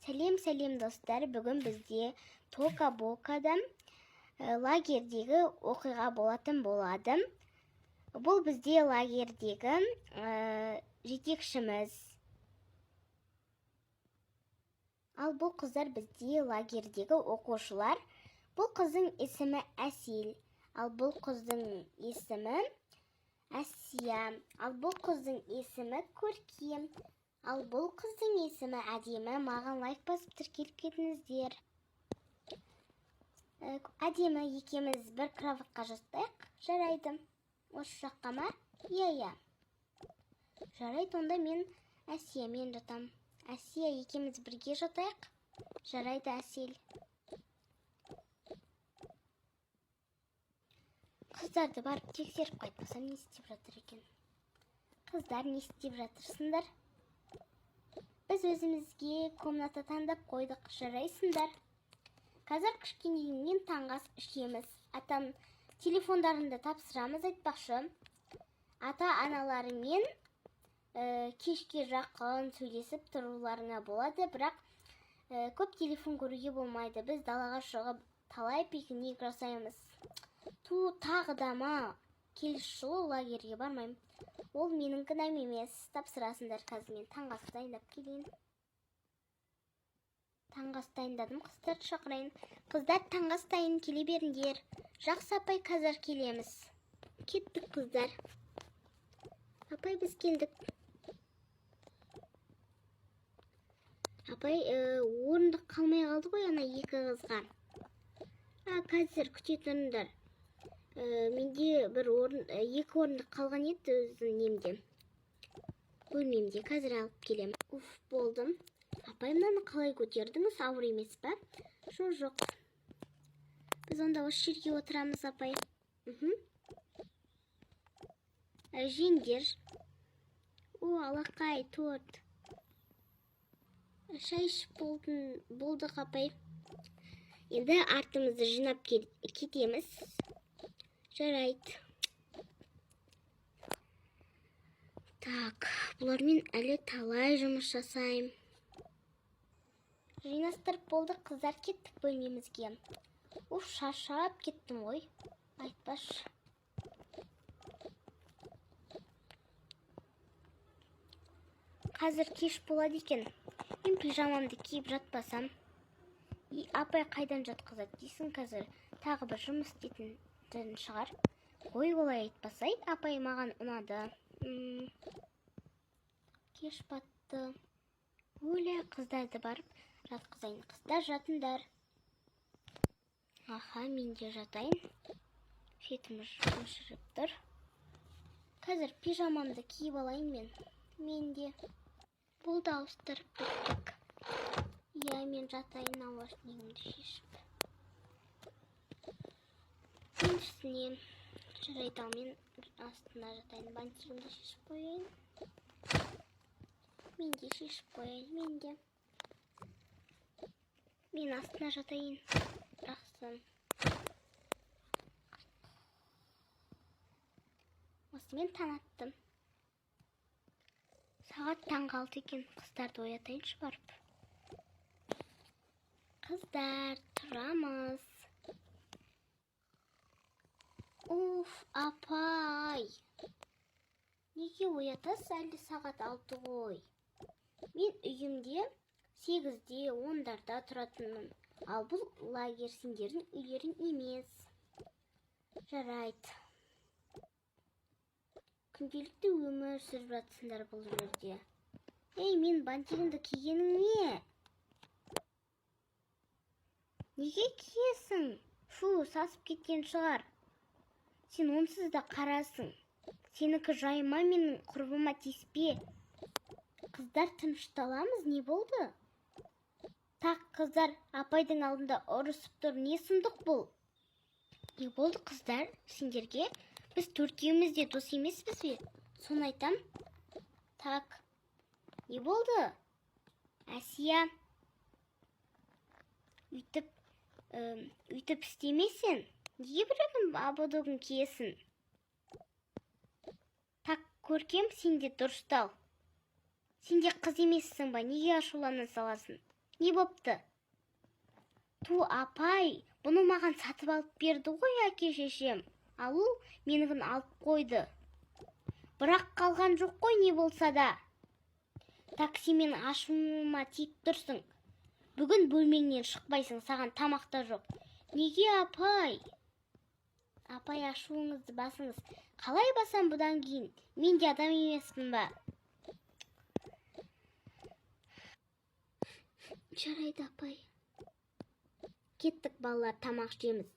Сәлем достар, бүгін бізде Тока-Бокадан лагердегі оқиға болатын болады. Бұл бізде лагердегі жетекшіміз. Ал бұл қыздар бізде лагердегі оқушылар. Бұл қыздың есімі Әсел, ал бұл қыздың есімі Әсия, ал бұл қыздың есімі Көркем. Ал бұл қыздың есімі әдемі. Маған лайк басып тіркеліп кетіңіздер. Әдемі екеміз бір кроватқа жатайық. Жарайды. Осы жаққа ма? Иә. Жарайды, онда мен Әсиямен жатам. Әсия екеміз бірге жатайық. Жарайды, Әсел. Қыздарды барып тексеріп қайтпасам не істеп жатыр екен? Қыздар, не істеп жатырсыңдар? Біз өзімізге комната таңдап қойдық, жарайсыңдар. Қазір кішкенейінен таңғы ас ішеміз. Атам телефондарында тапсырамыз айтпақшы. Ата-аналарымен кешке жақын сөйлесіп тұруларына болады, бірақ көп телефон көруге болмайды. Біз далаға шығып талай пикник жасаймыз. Тағы да ма? Келесі жылы лагерге бармаймын. Ол менің кінәм емес. Тапсырасыңдар, қазір мен таңғы ас дайындап келейін. Таңғы ас дайындадым, қыздарды шақырайын. Қыздар, таңғы ас дайын келе беріңдер. Жақсы, апай, қазір келеміз. Кеттік, қыздар. Апай, біз келдік. Апай, орындық қалмай қалды ғой ана екі қызға. Қазір күте тұрыңдар. Менде екі орындық қалған еді өзінің немде. Бөлмемде, қазір алып келем. Болдым. Апай, мынаны қалай көтердіңіз? Ауыр емес па? Жоқ. Біз онда осы жерге отырамыз, апай. Жеңдер. Алақай, торт. Шай ішіп болдық, апай. Енді артымызды жинап кетеміз. Жарайды. Так, бұлармен әлі талай жұмыс жасайым. Жинастырып болдық, қыздар, кеттік бөлмемізге. Шаршап кеттім ғой. Айтпаш. Қазір кеш болады екен. Мен пижамамды киіп жатпасам. Апай қайдан жатқызады дейсің қазір? Тағы бір жұмыс дейтін шығар. Ой, олай айтпасай, апай маған ұнады. Кеш батты. Өлі, қыздарды барып жатқызайын. Қыздар, жатыңдар. Мен де жатайын. Фетім жүріп тұр. Қазір пижамамды киіп алайын мен. Мен де. Бұл да ауыстырып біттік. Мен жатайын, наушнигімді шешіп. Мен үстіне жарайды, ал мен астына жатайын. Бантигімді шешіп қойайын. Мен де шешіп қойайын, мен де. Мен астына жатайын. Жақсы. Осымен таң аттым. Сағат таңғы 6 екен. Қыздарды оятайыншы барып. Қыздар, тұрамыз. Апай. Неге оятасыз? Әлі сағат 6 ғой. Мен үйімде 8-де, 10-дарда тұратынмын. Ал бұл лагер сендердің үйлерің емес. Жарайды. Күнделікті өмір сүріп жатсыңдар бұл жерде. Мен бантигімді кигенің не? Неге киесің? Сасып кеткен шығар. Сен онсыз да қарасың. Сенікі жайма, менің құрбыма теспе. Қыздар, тынышталамыз, не болды? Так, қыздар, апайдың алдында ұрысып тұр. Не сұмдық бұл? Не болды, қыздар, сендерге? Біз төртеуміз де дос емеспіз бе? Соны айтам. Так, не болды? Әсия, үйтіп істемесін. Неге біреудің абодогын киесін? Так, Көркем, сен де дұрыстал. Сен де қыз емессің ба? Неге ашулана саласың? Не бопты? Ту, апай, бұны маған сатып алып берді ғой әке шешем. Ал ол менігін алып қойды. Бірақ қалған жоқ қой не болса да. Таксимен ашуыма тиіп тұрсың. Бүгін бөлмеңнен шықпайсың, саған тамақта жоқ. Неге, апай? Апай, ашуыңызды басыңыз. Қалай басам бұдан кейін? Мен де адам емеспін ба? Жарайды, апай. Кеттік, балалар, тамақ жейміз.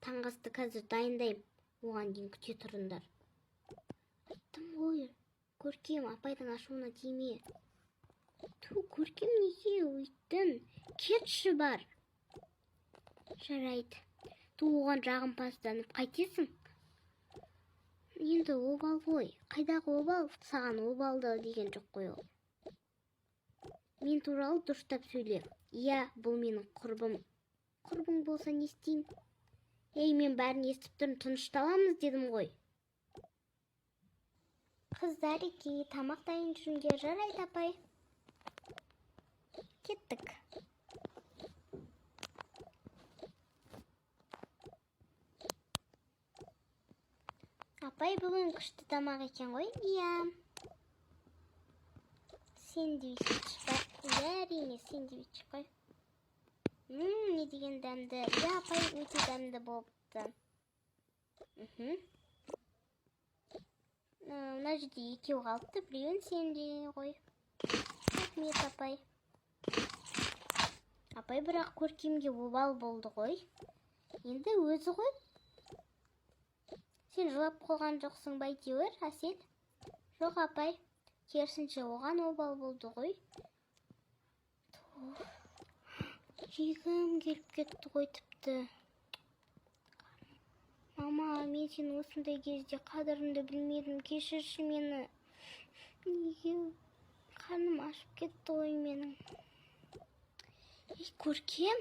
Таңғасты қазір дайындайым. Оған дейін күте тұрыңдар. Айттым ғой, Көркем, апайдың ашуына тиме. Ту, Көркем, неге өйттің? Кетші бар. Жарайды. Ту, оған жағымпазданып қайтесің? Енді обал ғой. Қайдағы обал? Саған обалды деген жоқ қой ол. Мен туралы дұрыстап сөйле. Иә, бұл менің құрбым. Құрбың болса не істейін? Ей, мен бәрін естіп тұрмын, тынышталамыз дедім ғой. Қыздар, тамақ дайын жүріңдер. Жарайды, апай. Кеттік. Апай, бүгін күшті тамақ екен ғой? Иә. Сэндвич бар. Әрине, сэндвич қой. Не деген дәмді. Иә, апай, өте дәмді болыпты. Мына жерде екеу қалыпты, біреуін сенде ғой. Рахмет, апай. Апай, бірақ Көркемге обал болды ғой. Енді өзі ғой. Сен жылап қойған жоқсың ба әйтеуір, Әсел? Жоқ, апай. Керісінше оған обал болды ғой. Жегім келіп кетті ғой тіпті. Мама, мен сен осындай кезде қадіріңді білмедім. Кешірші мені. Неге қарным ашып кетті ғой менің. Ей, Көркем?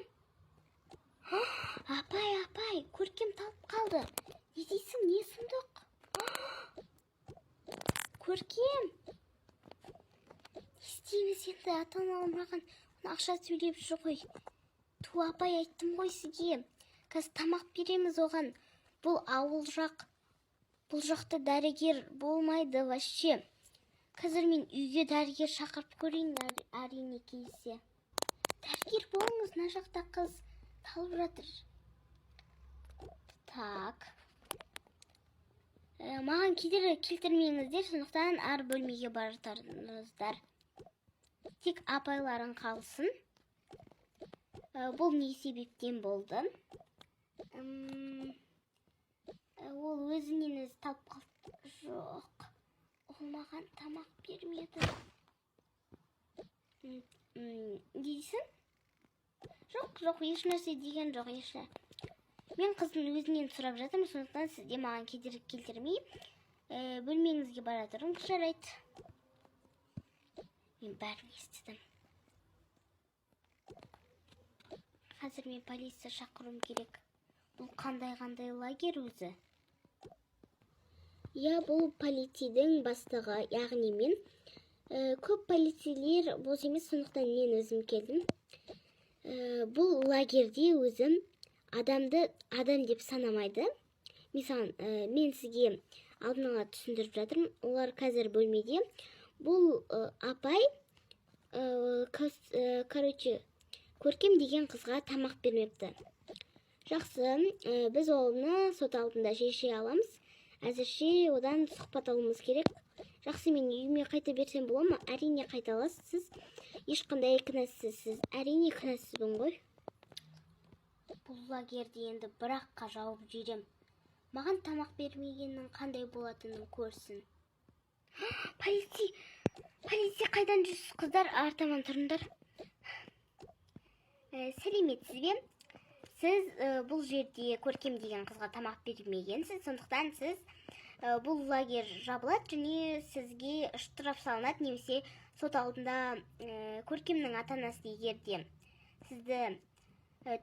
Апай, Көркем талып қалды. Не дейсің, не сұмдық? Көркем? Істейміз енді, ата-аналар маған ақша сөйлеп жүр ғой. Ту, апай, айттым ғой сізге. Қазір тамақ береміз оған. Бұл ауыл жақ. Бұл жақта дәрігер болмайды вообще. Қазір мен үйге дәрігер шақырып көрейін, әрине келсе. Дәрігер болыңыз, мына жақта қыз талып жатыр. Так. Маған кедергі келтірмеңіздер, сондықтан ар бөлмеге барыңыздар. Тек апайларың қалсын. Бұл не себептен болды? Ол өзінен өзі талып қалды. Жоқ, ол маған тамақ бермеді. Дейсің? Жоқ, ешнәрсе деген жоқ, ешнәрсе. Мен қыздың өзінен сұрап жатырмын, сондықтан сізде маған кедергі келтірмей, бөлмеңізге бара тұрыңыз, жарайды. Мен бәрін естідім. Қазір мен полиция шақыруым керек. Бұл қандай лагерь өзі? Иә, бұл полицейдің бастығы, яғни мен. Көп полицейлер бос емес, сондықтан мен өзім келдім. Бұл лагерде өзім адамды адам деп санамайды. Мен сізге алдын ала түсіндіріп жатырмын. Олар қазір бөлмеде. Бұл апай, Көркем деген қызға тамақ бермепті. Жақсы, біз оны сот алдында шеше аламыз. Әзірше одан сұхбат алуымыз керек. Жақсы, мен үйіме қайта берсем бола ма? Әрине қайта аласыз. Сіз ешқандай кінәсізсіз. Әрине кінәсізбін ғой. Бұл лагерде енді біраққа жауып жүрем. Маған тамақ бермегеннің қандай болатынын көрсін. Полиция қайдан жүрсіз, қыздар? Артаман тұрыңдар. Сәлеметсіз бе? Сіз бұл жерде Көркем деген қызға тамақ бермегенсіз, сондықтан сіз бұл лагерь жабылады және сізге штраф салынады, немесе сот алдында Көркемнің ата-анасы егерде сізді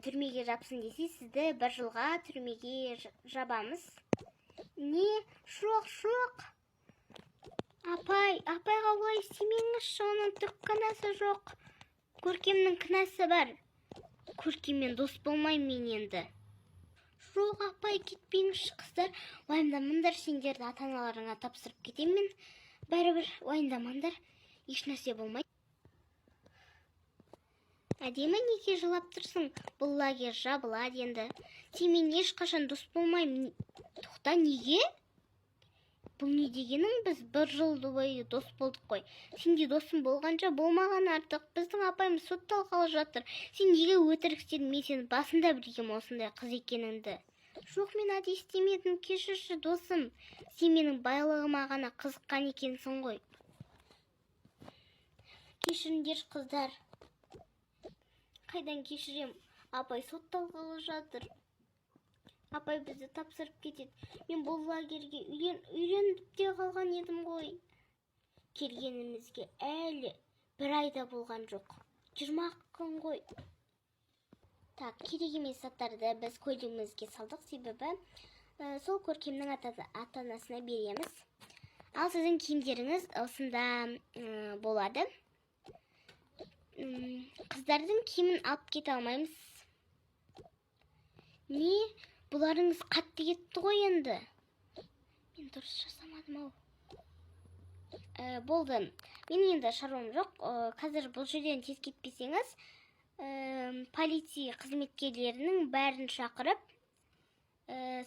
түрмеге жапсын десе, сізді 1 жылға түрмеге жабамыз. Не? Жоқ. Апайға олай істемеңізші, оның түк кінәсі жоқ. Көркемнің кінәсі бар. Көркеммен дос болмаймын мен енді. Жоқ, апай, кетпеңізші қыздар. Уайымдамаңдар, сендерді ата-аналарыңа тапсырып кетемін мен. Бәрібір уайымдамаңдар. Ешнәрсе болмайды. Әдемі неге жылап тұрсың? Бұл лагерь жабылады енді. Сенімен ешқашан дос болмаймын. Тоқта, неге? Бұл не дегенің? Біз бір жыл бойы дос болдық қой. Сенде досың болғанша болмаған артық. Біздің апайымыз сотталғалы жатыр. Сен неге өтірік істедің? Мен сені басында білгем осындай қыз екеніңді. Жоқ, мен әдейі істемедім, кешірші досым. Сен менің байлығыма ғана қызыққан екенсің ғой. Кешіріңдер қыздар. Қайдан кешірем? Апай сотталғалы жатыр. Апай бізді тапсырып кетеді. Мен бұл лагерге үйреніп те қалған едім ғой. Келгенімізге әлі бір айда болған жоқ. 20 күн ғой. Так, керек емес заттарды біз көлігімізге салдық, себебі сол Көркемнің ата-анасына береміз. Ал сіздің киімдеріңіз осында болады. Қыздардың киімін алып кете алмаймыз. Не? Бұларыңыз қатты кетті ғой енді. Мен дұрыс жасамадым ау. Болды. Мен енді шаруам жоқ. Қазір бұл жерден тез кетпесеңіз, полиция қызметкерлерінің бәрін шақырып,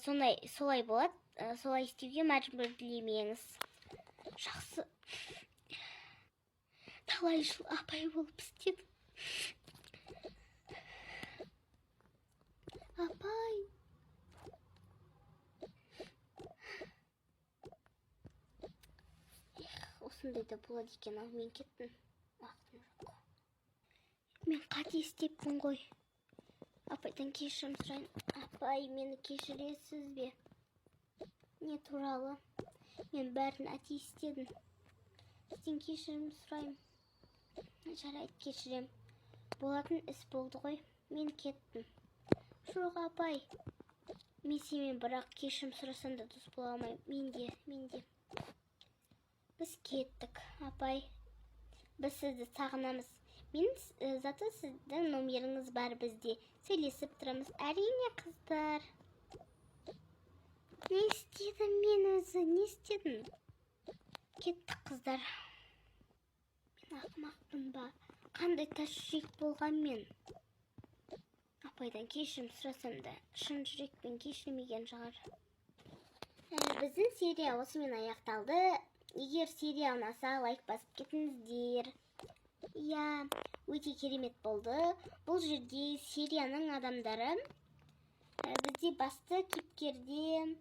солай болады. Солай істеуге мәжбүрлемеңіз. Жақсы. Талай жыл апай болып істедім. Апай. Осындайда болады екен, ал мен кеттім. Уақытым жоқ. Мен қате істеппін ғой. Апайдан кешірім сұрайын. Апай, мені кешіресіз бе? Не туралы? Мен бәрін әдейі істедім. Сізден кешірім сұрайын. Жарайды, кешірем. Болатын іс болды ғой. Мен кеттім. Жоқ, апай. Мен сенімен бірақ кешірім сұрасам да дос бола алмаймын. Мен де. Біз кеттік, апай. Біз сізді сағынамыз. Заты сіздің номеріңіз бар бізде. Сөйлесіп тұрамыз. Әрине, қыздар. Не істедім мен өзі? Не істедім? Кеттік, қыздар. Мен ақымақпын ба? Қандай тас жүрек болған мен? Апайдан кешірім сұрасам да, шын жүрекпен кешірмеген шығар. Біздің серия осымен аяқталды. Егер серия ұнаса, лайк басып кетіңіздер. Я, өте керемет болды. Бұл жерде серияның адамдары. Бізде басты кейіпкерде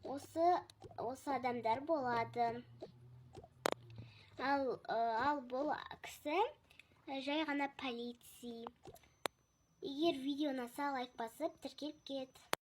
осы адамдар болады. Ал бұл кісі жай ғана полиция. Егер видео ұнаса, лайк басып тіркеліп кет.